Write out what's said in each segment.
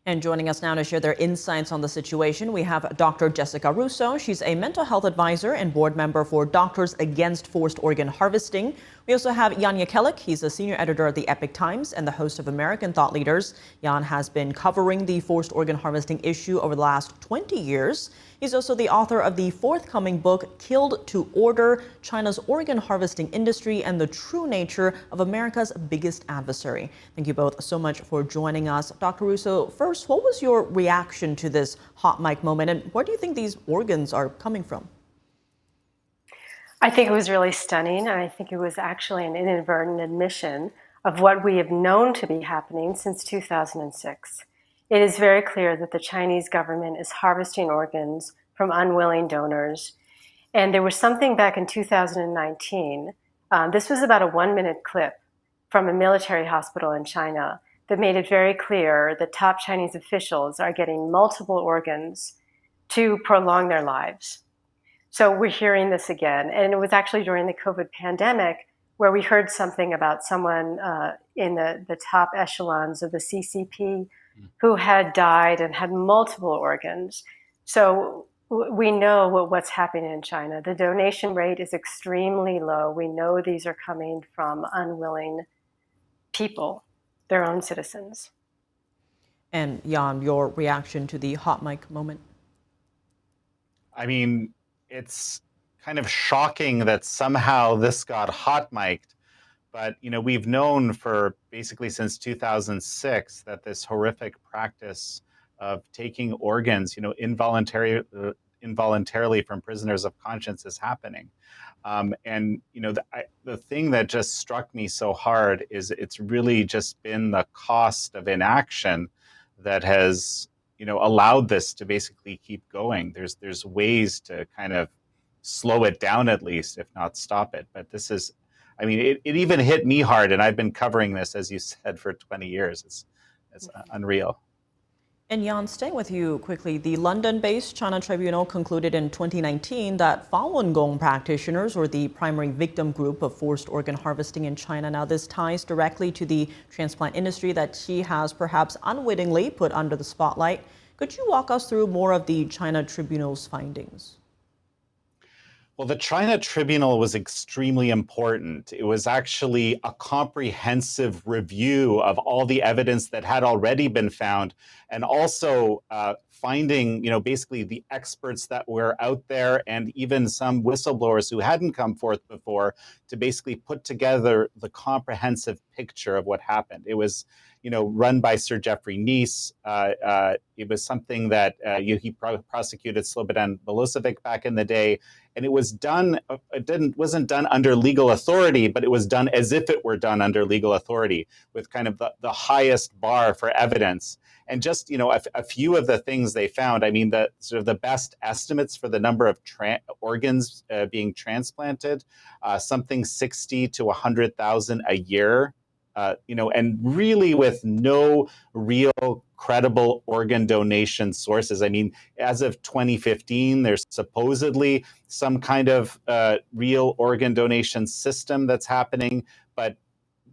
And joining us now to share their insights on the situation, we have Dr. Jessica Russo. She's a mental health advisor and board member for Doctors Against Forced Organ Harvesting. We also have Jan Jekielek. He's a senior editor at the Epoch Times and the host of American Thought Leaders. Jan has been covering the forced organ harvesting issue over the last 20 years. He's also the author of the forthcoming book, Killed to Order, China's Organ Harvesting Industry and the True Nature of America's Biggest Adversary. Thank you both so much for joining us. Dr. Russo, first, what was your reaction to this hot mic moment, and where do you think these organs are coming from? I think it was really stunning, and I think it was actually an inadvertent admission of what we have known to be happening since 2006. It is very clear that the Chinese government is harvesting organs from unwilling donors. And there was something back in 2019, this was about a 1-minute clip from a military hospital in China that made it very clear that top Chinese officials are getting multiple organs to prolong their lives. So we're hearing this again. And it was actually during the COVID pandemic where we heard something about someone in the top echelons of the CCP who had died and had multiple organs. So we know what's happening in China. The donation rate is extremely low. We know these are coming from unwilling people, their own citizens. And Jan, your reaction to the hot mic moment? I mean, it's kind of shocking that somehow this got hot mic'd. But, you know, we've known for basically since 2006 that this horrific practice of taking organs, you know, involuntarily from prisoners of conscience is happening. And, you know, the thing that just struck me so hard is it's really just been the cost of inaction that has, you know, allowed this to basically keep going. There's ways to kind of slow it down at least, if not stop it. But this is, I mean, it even hit me hard, and I've been covering this, as you said, for 20 years. It's unreal. And Jan, staying with you quickly, the London-based China Tribunal concluded in 2019 that Falun Gong practitioners were the primary victim group of forced organ harvesting in China. Now, this ties directly to the transplant industry that she has perhaps unwittingly put under the spotlight. Could you walk us through more of the China Tribunal's findings? Well, the China Tribunal was extremely important. It was actually a comprehensive review of all the evidence that had already been found, and also finding, you know, basically the experts that were out there and even some whistleblowers who hadn't come forth before to basically put together the comprehensive picture of what happened. It was, you know, run by Sir Jeffrey Nice. It was something that he prosecuted Slobodan Milosevic back in the day. And it was done, wasn't done under legal authority, but it was done as if it were done under legal authority with kind of the highest bar for evidence. And just, you know, a few of the things they found, I mean, the sort of the best estimates for the number of organs being transplanted, something 60 to 100,000 a year. You know, and really with no real credible organ donation sources. I mean, as of 2015, there's supposedly some kind of real organ donation system that's happening, but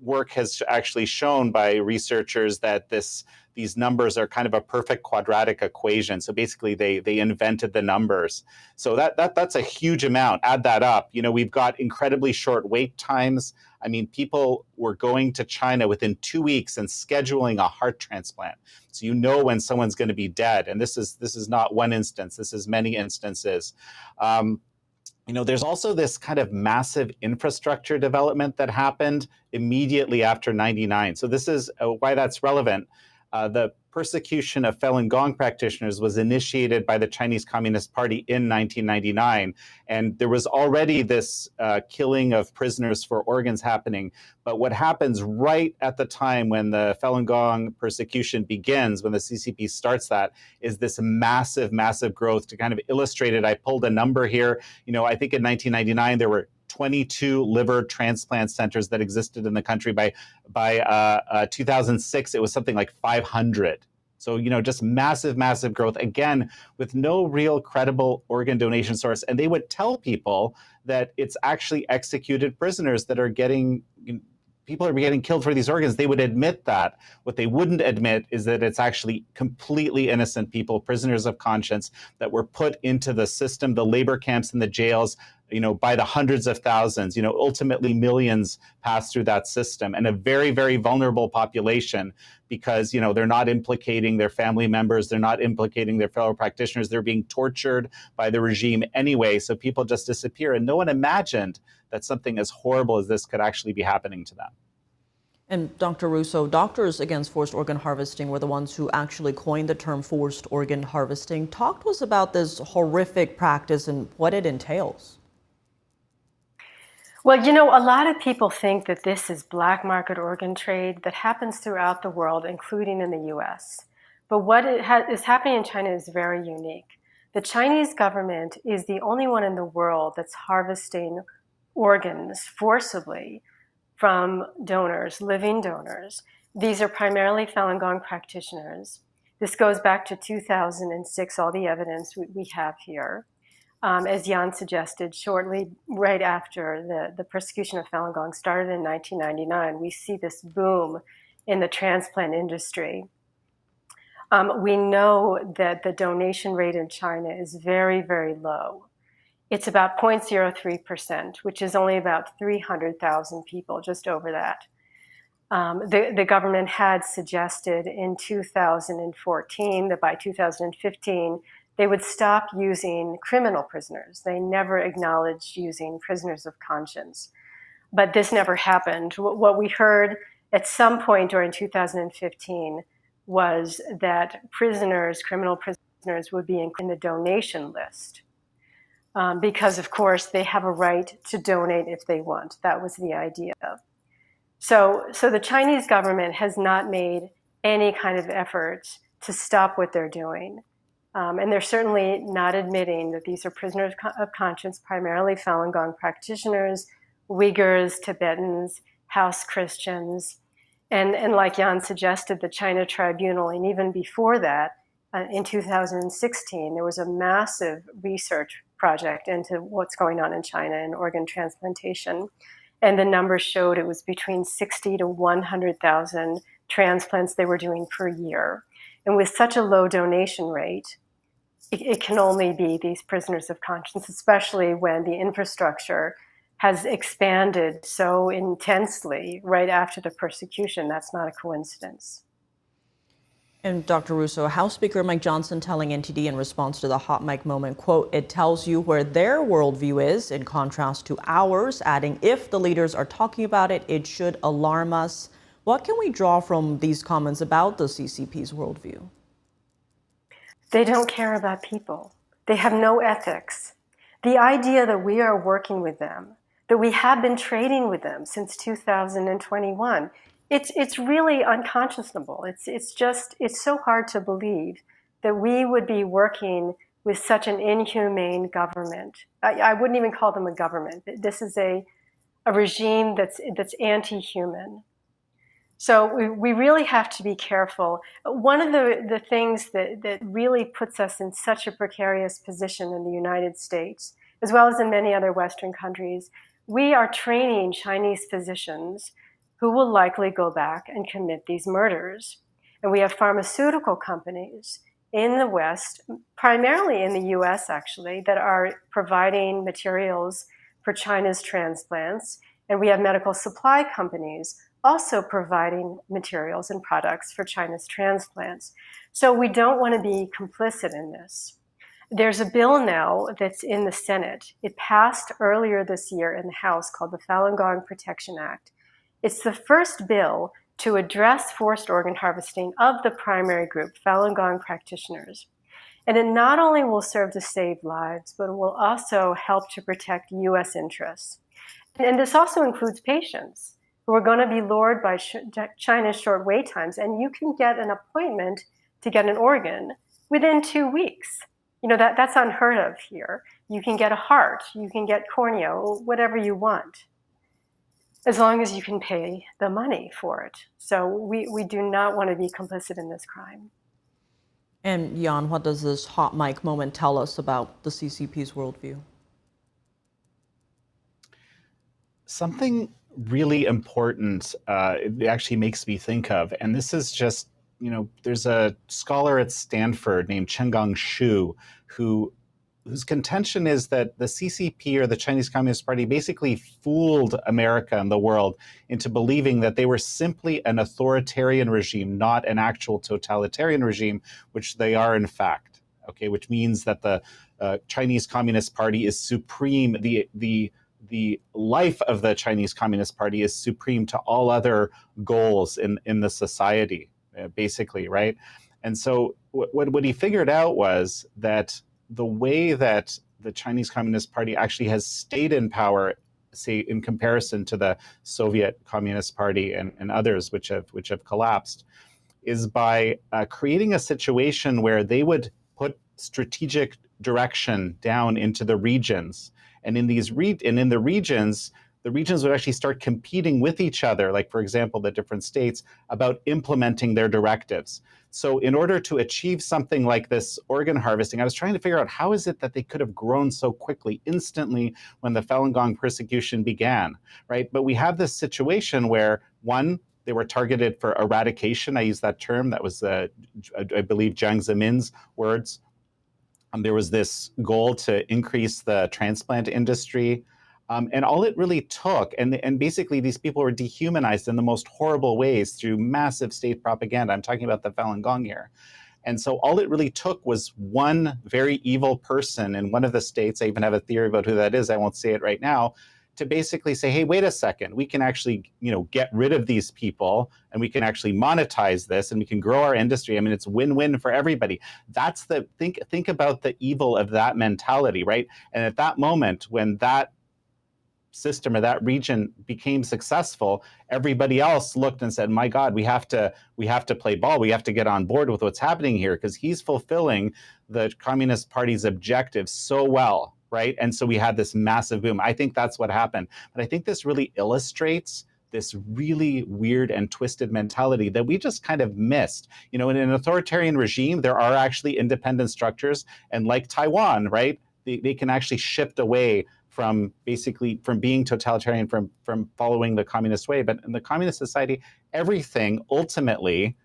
work has actually shown by researchers that these numbers are kind of a perfect quadratic equation. So basically, they invented the numbers. So that's a huge amount. Add that up. You know, we've got incredibly short wait times. I mean, people were going to China within 2 weeks and scheduling a heart transplant. So you know when someone's going to be dead. And this is not one instance. This is many instances. You know, there's also this kind of massive infrastructure development that happened immediately after '99. So this is why that's relevant. The persecution of Falun Gong practitioners was initiated by the Chinese Communist Party in 1999. And there was already this killing of prisoners for organs happening. But what happens right at the time when the Falun Gong persecution begins, when the CCP starts that, is this massive, massive growth. To kind of illustrate it, I pulled a number here. You know, I think in 1999, there were 22 liver transplant centers that existed in the country. By 2006, it was something like 500. So, you know, just massive, massive growth, again, with no real credible organ donation source. And they would tell people that it's actually executed prisoners that are getting people are getting killed for these organs, they would admit that. What they wouldn't admit is that it's actually completely innocent people, prisoners of conscience, that were put into the system, the labor camps and the jails, by the hundreds of thousands. Ultimately millions pass through that system, and a very, very vulnerable population, because they're not implicating their family members, they're not implicating their fellow practitioners, they're being tortured by the regime anyway, so people just disappear, and no one imagined that something as horrible as this could actually be happening to them. And Dr. Russo, Doctors Against Forced Organ Harvesting were the ones who actually coined the term forced organ harvesting. Talk to us about this horrific practice and what it entails. Well, a lot of people think that this is black market organ trade that happens throughout the world, including in the US. But what is happening in China is very unique. The Chinese government is the only one in the world that's harvesting organs forcibly from donors, living donors. These are primarily Falun Gong practitioners. This goes back to 2006, all the evidence we have here. As Jan suggested, shortly right after the persecution of Falun Gong started in 1999, we see this boom in the transplant industry. We know that the donation rate in China is very, very low. It's about 0.03%, which is only about 300,000 people, just over that. The government had suggested in 2014 that by 2015, they would stop using criminal prisoners. They never acknowledged using prisoners of conscience. But this never happened. What we heard at some point during 2015 was that criminal prisoners would be in the donation list. Because, of course, they have a right to donate if they want. That was the idea. So the Chinese government has not made any kind of effort to stop what they're doing. And they're certainly not admitting that these are prisoners of conscience, primarily Falun Gong practitioners, Uyghurs, Tibetans, House Christians. And like Jan suggested, the China Tribunal, and even before that, in 2016, there was a massive research project into what's going on in China in organ transplantation. And the numbers showed it was between 60 to 100,000 transplants they were doing per year. And with such a low donation rate, it can only be these prisoners of conscience, especially when the infrastructure has expanded so intensely right after the persecution. That's not a coincidence. And Dr. Russo, House Speaker Mike Johnson telling NTD in response to the hot mic moment, quote, "It tells you where their worldview is in contrast to ours," adding, "If the leaders are talking about it, it should alarm us." What can we draw from these comments about the CCP's worldview? They don't care about people. They have no ethics. The idea that we are working with them, that we have been trading with them since 2021, it's really unconscionable. It's so hard to believe that we would be working with such an inhumane government. I wouldn't even call them a government. This is a regime that's anti-human. So we really have to be careful. One of the things that really puts us in such a precarious position in the United States, as well as in many other Western countries, we are training Chinese physicians who will likely go back and commit these murders. And we have pharmaceutical companies in the West, primarily in the US actually, that are providing materials for China's transplants. And we have medical supply companies also providing materials and products for China's transplants. So we don't want to be complicit in this. There's a bill now that's in the Senate. It passed earlier this year in the House called the Falun Gong Protection Act. It's the first bill to address forced organ harvesting of the primary group, Falun Gong practitioners. And it not only will serve to save lives, but it will also help to protect US interests. And this also includes patients who are going to be lured by China's short wait times. And you can get an appointment to get an organ within 2 weeks. That's unheard of here. You can get a heart, you can get cornea, whatever you want, as long as you can pay the money for it. So we do not want to be complicit in this crime. And Jan, what does this hot mic moment tell us about the CCP's worldview? Something really important, it actually makes me think of, and this is just, there's a scholar at Stanford named Chenggang Xu whose contention is that the CCP, or the Chinese Communist Party, basically fooled America and the world into believing that they were simply an authoritarian regime, not an actual totalitarian regime, which they are in fact. Okay, which means that the Chinese Communist Party is supreme. The life of the Chinese Communist Party is supreme to all other goals in the society, basically, right? And so what he figured out was that the way that the Chinese Communist Party actually has stayed in power, say in comparison to the Soviet Communist Party and others which have collapsed, is by creating a situation where they would put strategic direction down into the regions, and in the regions, the regions would actually start competing with each other, like, for example, the different states, about implementing their directives. So in order to achieve something like this organ harvesting, I was trying to figure out how is it that they could have grown so quickly, instantly, when the Falun Gong persecution began, right? But we have this situation where, one, they were targeted for eradication. I use that term. That was, I believe, Jiang Zemin's words. There was this goal to increase the transplant industry. And all it really took, and basically these people were dehumanized in the most horrible ways through massive state propaganda. I'm talking about the Falun Gong here. And so all it really took was one very evil person in one of the states, I even have a theory about who that is, I won't say it right now, to basically say, hey, wait a second, we can actually, get rid of these people, and we can actually monetize this, and we can grow our industry. I mean, it's win-win for everybody. That's think about the evil of that mentality, right? And at that moment, when that system or that region became successful, everybody else looked and said, my God, we have to play ball. We have to get on board with what's happening here, because he's fulfilling the Communist Party's objectives so well, right? And so we had this massive boom. I think that's what happened. But I think this really illustrates this really weird and twisted mentality that we just kind of missed. In an authoritarian regime, there are actually independent structures, and like Taiwan, right? They can actually shift away from being totalitarian, from following the communist way. But in the communist society, everything ultimately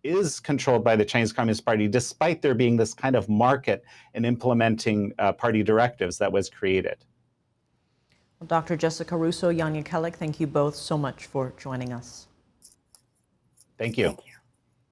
is controlled by the Chinese Communist Party, despite there being this kind of market in implementing party directives that was created. Well, Dr. Jessica Russo, Jan Jekielek, thank you both so much for joining us. Thank you. Thank you.